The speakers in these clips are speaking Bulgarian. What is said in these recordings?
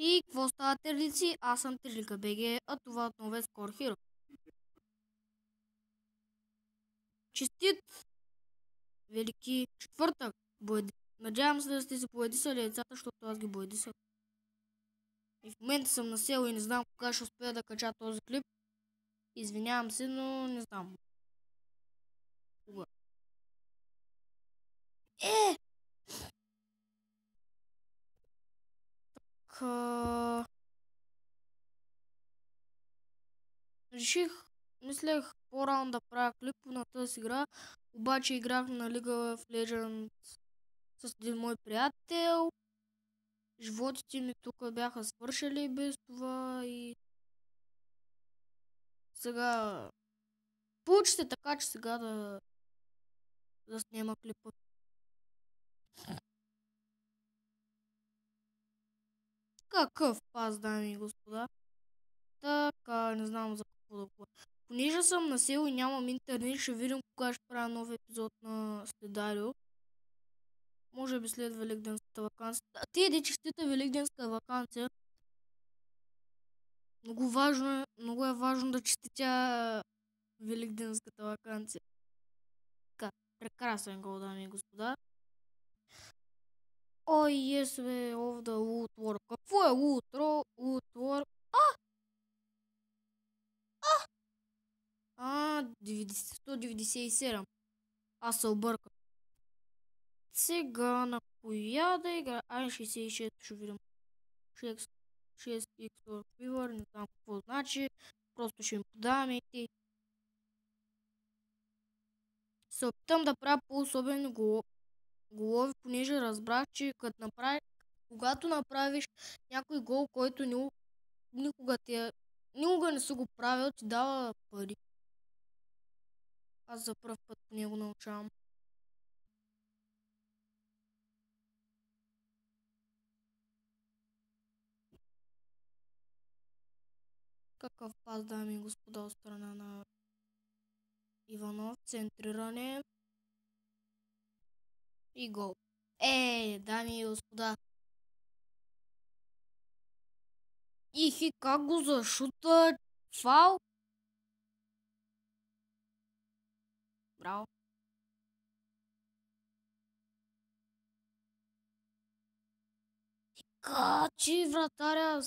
И какво става, терлици? Аз съм Терлика БГ, а това отново е Score Hero. Честит! Велики четвъртък! Надявам се да сте се боядисали децата, защото аз ги боядисах. И в момента съм на село и не знам кога ще успея да кача този клип. Извинявам се, но не знам. Кога? Реших, мислех по-рано да правя клип на тази игра, обаче играх на League of Legends с един мой приятел. Животите ми тук бяха свършили без това и сега получи се така, че сега да снима клипа. Какъв пас, дами и господа? Така, не знам за какво да говоря. Понеже съм на село и нямам интернет, ще видим кога ще правя нов епизод на Следарио. Може би след Великденската вакансия. Ти иди честита Великденска вакансия. Много е важно да честитя Великденската вакансия. Така, прекрасен гол, дами и господа. Ой, yes, бе, of the Woodwork. Какво е Woodwork? 197. Аз се объркам. Сега на коя да игра? 66 ще видим. 6x Fever, не знам какво значи. Просто ще им подаваме и ти. Се опитам да правя по-особени голови, понеже разбрах, че когато направиш някой гол, който никога не са го правил, ти дава пари. Аз за пръв път по него научавам. Какъв пас, дами и господа, от страна на Иванов. Центриране. И гол. Дами и господа. Ихи, как го зашута? Фал? Браво. Качи, вратаря.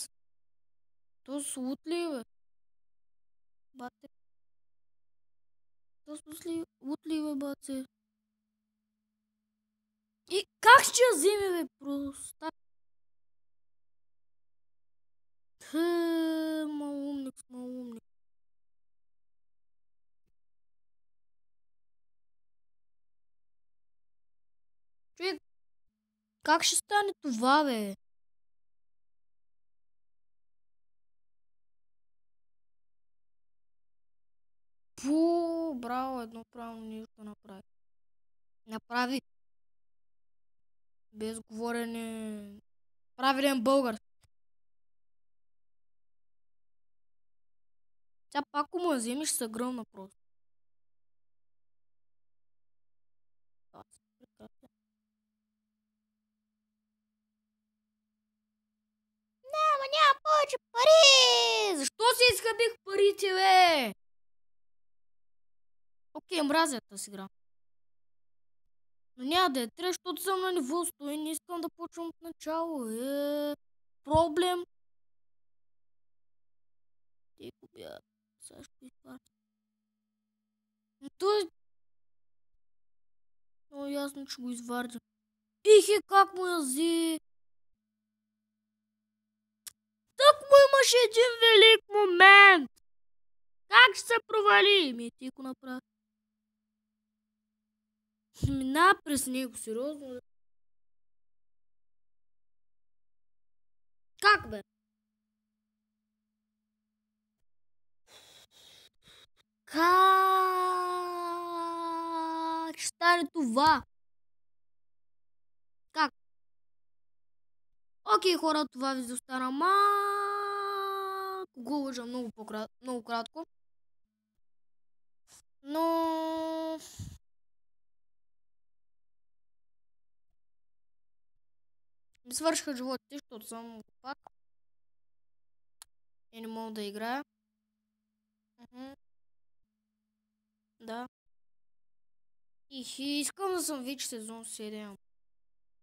То слут ли, бе? Бате. То слут ли, бе, бате? И как ще я вземе, бе, просто? Малумник. Човек, как ще стане това, бе? Браво, едно правилно нещо направи. Направи. Без говорене. Правилен българ. Тя пак ако му я вземеш, ще се гръмна просто. Няма повече пари! Защо си изхъбих парите, бе? Окей, мразя тази игра. Но няма да е трябва, защото съм на ниво 100 и не искам да почвам от начало. Проблем. Те го бяха. Сега ще изпаря. Но той... Много ясно, че го извардя. Ихе, как му я взе? Так му имаше един велик момент. Как ще се провали? Ти го направи. Мина през него, сериозно. Как, бе? Как ще стане това? Как? Окей, хора, това ви застана малко. Го лъжа много кратко. Но... ми свършиха животите, защото съм пак. и не мога да играя. Да. И искам да съм вече сезон 7.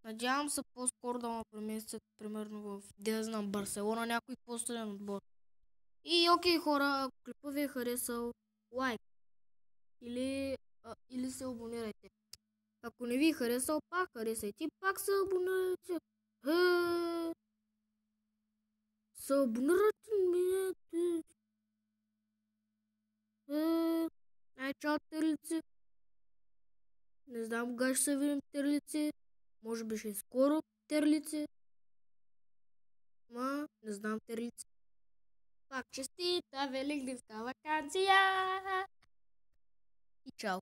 Надявам се по-скоро да ме преместят, примерно в, да знам, Барселона, някой по-силен отбор. И окей, хора, ако клипа ви е харесал, лайк. Или се абонирайте. Ако не ви е харесал, пак харесайте и пак се абонирайте. Се абонирайте ми. Чао, терлици. Не знам кога ще се видим, терлици. Може би ще е скоро, терлици. Не знам, терлици. Пак честита великденска вакансия. И чао.